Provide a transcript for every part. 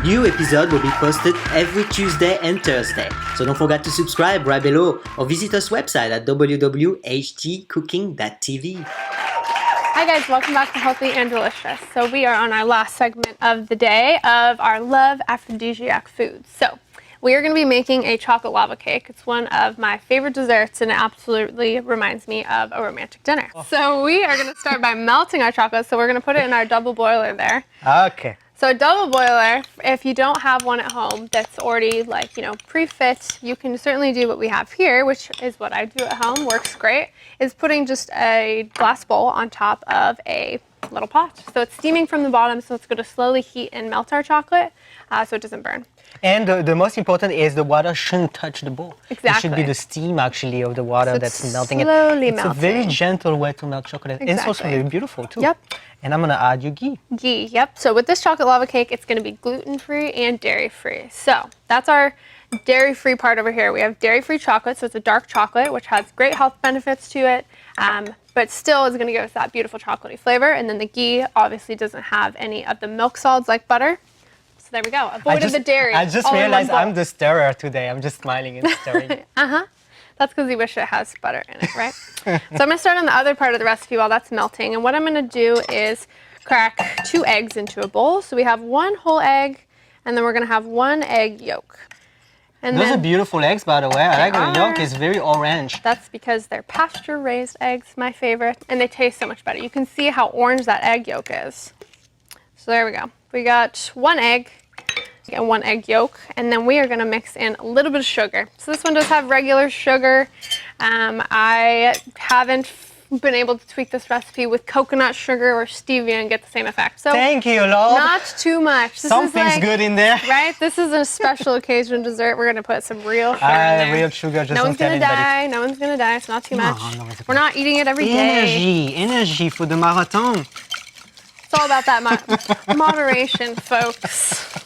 new episode will be posted every Tuesday and Thursday. So don't forget to subscribe right below or visit us website at www.hdcooking.tv. Hi guys, welcome back to Healthy and Delicious. So we are on our last segment of the day of our love aphrodisiac foods. So we are going to be making a chocolate lava cake. It's one of my favorite desserts and it absolutely reminds me of a romantic dinner. So we are going to start by melting our chocolate. So we're going to put it in our double boiler there. Okay. So a double boiler, if you don't have one at home that's already pre-fit, you can certainly do what we have here, which is what I do at home, works great, is putting just a glass bowl on top of a little pot. So it's steaming from the bottom, so it's going to slowly heat and melt our chocolate so it doesn't burn. And the most important is the water shouldn't touch the bowl. Exactly. It should be the steam actually of the water that's melting it. Slowly melting. It's a very gentle way to melt chocolate. Exactly. And it's also very beautiful too. Yep. And I'm going to add your ghee. Ghee, yep. So with this chocolate lava cake, it's going to be gluten-free and dairy-free. So that's our dairy-free part over here. We have dairy-free chocolate, so it's a dark chocolate, which has great health benefits to it, but still is going to give us that beautiful chocolatey flavor. And then the ghee obviously doesn't have any of the milk solids like butter. So there we go. Avoided the dairy. I just realized I'm the stirrer today. I'm just smiling and stirring. That's because you wish it has butter in it, right? So I'm going to start on the other part of the recipe while that's melting. And what I'm going to do is crack 2 eggs into a bowl. So we have 1 whole egg, and then we're going to have 1 egg yolk. And Those are beautiful eggs, by the way. I like the yolk. It's very orange. That's because they're pasture-raised eggs, my favorite, and they taste so much better. You can see how orange that egg yolk is. So there we go. We got 1 egg. And 1 egg yolk, and then we are going to mix in a little bit of sugar. So this one does have regular sugar. I haven't been able to tweak this recipe with coconut sugar or stevia and get the same effect. So thank you, Lord. Not too much. Something's good in there. Right? This is a special occasion dessert. We're going to put some real sugar in there. Real sugar. Just no one's going to die. No one's going to die. It's not too much. No, we're not eating it every day. Energy for the marathon. It's all about that moderation, folks.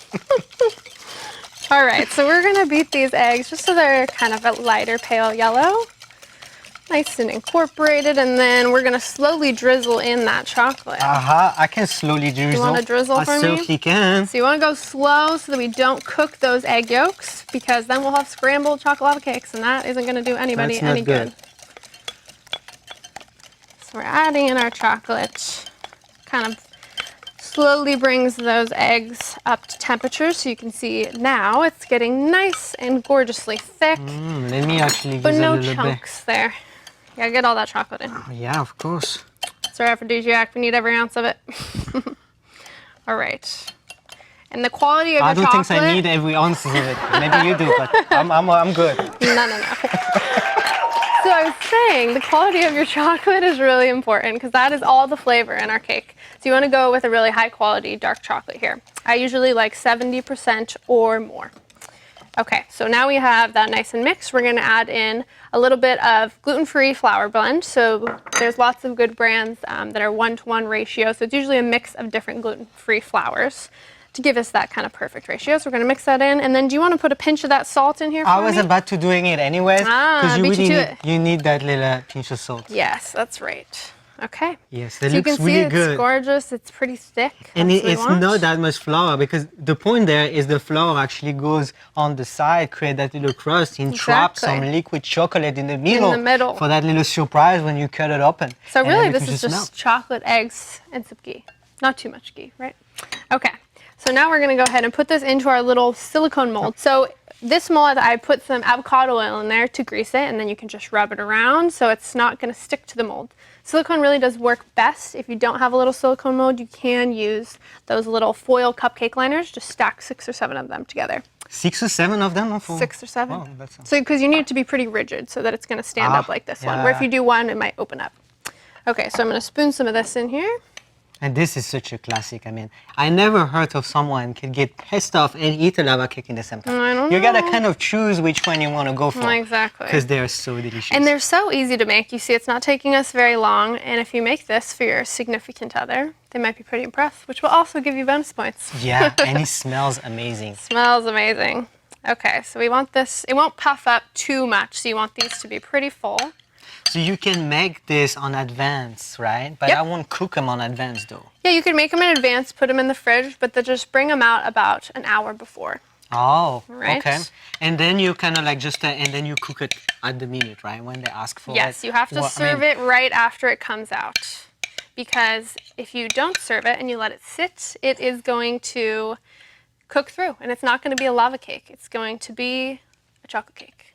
All right, so we're going to beat these eggs just so they're kind of a lighter pale yellow. Nice and incorporated, and then we're going to slowly drizzle in that chocolate. I can slowly drizzle. You want to drizzle for me? I certainly can. So you want to go slow so that we don't cook those egg yolks, because then we'll have scrambled chocolate lava cakes, and that isn't going to do anybody any good. So we're adding in our chocolate, kind of slowly brings those eggs up to temperature, so you can see now it's getting nice and gorgeously thick. Let me actually but use no a little chunks bit. There. Yeah, get all that chocolate in. Oh, yeah, of course. It's our aphrodisiac. We need every ounce of it. All right. And the quality of your chocolate. I don't think I need every ounce of it. Maybe you do, but I'm good. No. So I was saying, the quality of your chocolate is really important because that is all the flavor in our cake. So you want to go with a really high quality dark chocolate here. I usually like 70% or more. Okay, so now we have that nice and mixed. We're going to add in a little bit of gluten-free flour blend. So there's lots of good brands that are 1-to-1 ratio. So it's usually a mix of different gluten-free flours to give us that kind of perfect ratio. So we're going to mix that in. And then do you want to put a pinch of that salt in here for me? I was about to doing it anyways, because you need that little pinch of salt. Yes, that's right. Okay. Yes, it looks really good. It's gorgeous. It's pretty thick. And it's not that much flour, because the point there is the flour actually goes on the side, create that little crust, and trap some liquid chocolate in the middle. For that little surprise when you cut it open. So really this is just chocolate, eggs, and some ghee. Not too much ghee, right? Okay. So now we're going to go ahead and put this into our little silicone mold. So this mold, I put some avocado oil in there to grease it, and then you can just rub it around so it's not going to stick to the mold. Silicone really does work best. If you don't have a little silicone mold, you can use those little foil cupcake liners. Just stack 6 or 7 of them together. 6 or 7 of them? 6 or 7. Oh, so because you need it to be pretty rigid so that it's going to stand up like this one, where if you do one, it might open up. Okay, so I'm going to spoon some of this in here. And this is such a classic. I mean, I never heard of someone can get pissed off and eat a lava cake in the same time. I don't You know. gotta kind of choose which one you want to go for. Exactly. Because they're so delicious. And they're so easy to make. You see, it's not taking us very long. And if you make this for your significant other, they might be pretty impressed, which will also give you bonus points. Yeah, and it smells amazing. Smells amazing. Okay, so we want this, it won't puff up too much, so you want these to be pretty full. So you can make this on advance, right? But Yep. I won't cook them on advance though. Yeah, you can make them in advance, put them in the fridge, but then just bring them out about an hour before. Oh, Right. okay. And then you kind of like just, and then you cook it at the minute, right? When they ask for it. Yes, you have to serve it right after it comes out. Because if you don't serve it and you let it sit, it is going to cook through. And it's not going to be a lava cake. It's going to be a chocolate cake.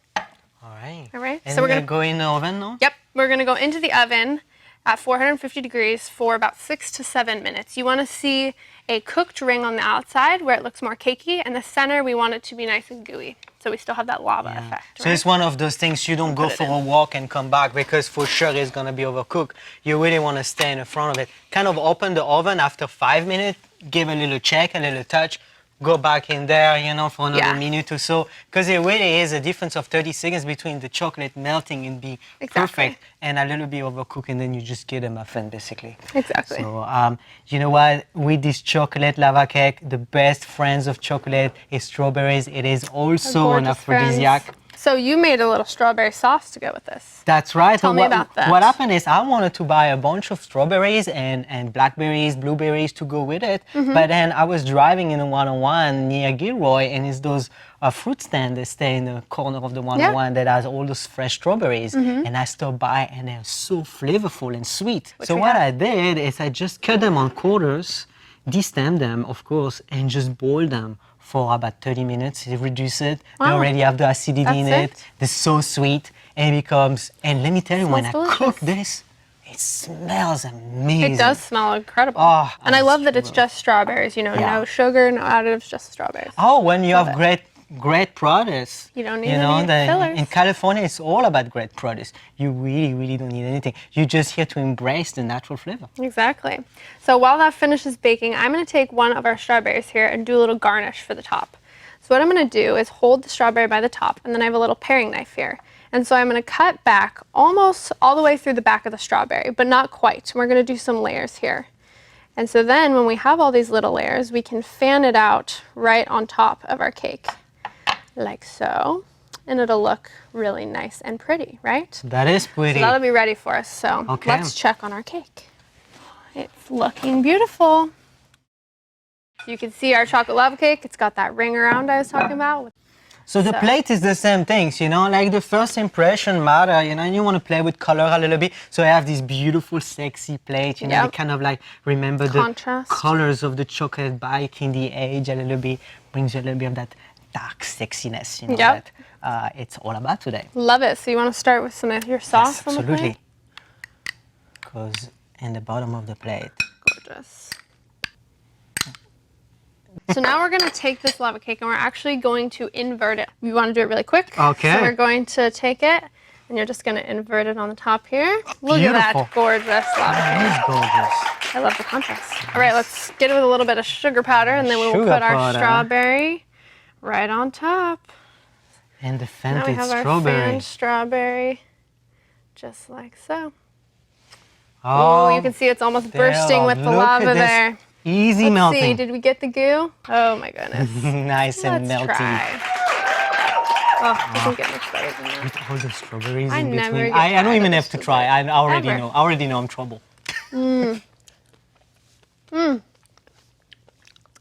All right. All right. And So we're we're going to go in the oven now? Yep, we're going to go into the oven at 450 degrees for about 6 to 7 minutes. You want to see a cooked ring on the outside where it looks more cakey, and the center we want it to be nice and gooey, so we still have that lava effect. So right? it's one of those things you don't go Put it for in. a walk and come back because for sure it's gonna be overcooked. You really want to stay in the front of it. Kind of open the oven after 5 minutes, give a little check, a little touch, go back in there, you know, for another minute or so. Because it really is a difference of 30 seconds between the chocolate melting and being perfect and a little bit overcooked, and then you just get a muffin basically. Exactly. So you know what? With this chocolate lava cake, the best friends of chocolate is strawberries. It is also an aphrodisiac. Friends. So you made a little strawberry sauce to go with this. That's right. Tell me about that. What happened is I wanted to buy a bunch of strawberries and blackberries, blueberries to go with it. But then I was driving in a 101 near Gilroy, and it's those fruit stand that stay in the corner of the 101 that has all those fresh strawberries. And I stopped by, and they're so flavorful and sweet. So what I did is I just cut them on quarters, destem them, of course, and just boil them for about 30 minutes. You reduce it. They already have the acidity in it. They're so sweet. And it becomes, and let me tell you, when I cook this, it smells amazing. It does smell incredible. Oh, and I love that it's just strawberries, you know, no sugar, no additives, just strawberries. Oh, when you have great produce. You don't need any fillers. In California, it's all about great produce. You really, really don't need anything. You're just here to embrace the natural flavor. Exactly. So while that finishes baking, I'm going to take one of our strawberries here and do a little garnish for the top. So what I'm going to do is hold the strawberry by the top, and then I have a little paring knife here. And so I'm going to cut back almost all the way through the back of the strawberry, but not quite. We're going to do some layers here. And so then when we have all these little layers, we can fan it out right on top of our cake. Like so, and it'll look really nice and pretty, right? That is pretty. So that'll be ready for us. So let's check on our cake. It's looking beautiful. You can see our chocolate lava cake. It's got that ring around I was talking about. So the plate is the same things, you know, like the first impression matter, you know, and you want to play with color a little bit. So I have this beautiful, sexy plate, you know, you kind of like remember the colors of the chocolate baking the edge a little bit, brings you a little bit of that dark sexiness, you know, that it's all about today. Love it. So you want to start with some of your sauce on the plate? Absolutely. Goes in the bottom of the plate. Gorgeous. So now we're going to take this lava cake and we're actually going to invert it. We want to do it really quick. Okay. So we're going to take it and you're just going to invert it on the top here. Look at that gorgeous lava cake. It is gorgeous. I love the contrast. All right, let's get it with a little bit of sugar powder and then we will put our strawberry right on top. And the now we fancy have strawberry. Our fanned strawberry, just like so. Oh, you can see it's almost bursting with the lava there. Easy melting. Let's see, did we get the goo? Oh my goodness. Nice and melty. Let's try. Oh, it doesn't get much better than that. With all the strawberries I in never between. get I don't even tired have of to this try. I already Ever. know. I already know I'm trouble.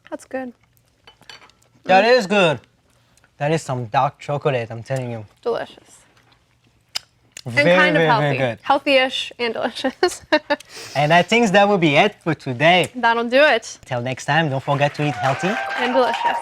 That's good. That is good. That is some dark chocolate, I'm telling you. Delicious. Very, And kind of very, healthy. very good. Healthy-ish and delicious. And I think that will be it for today. That'll do it. Till next time, don't forget to eat healthy and delicious.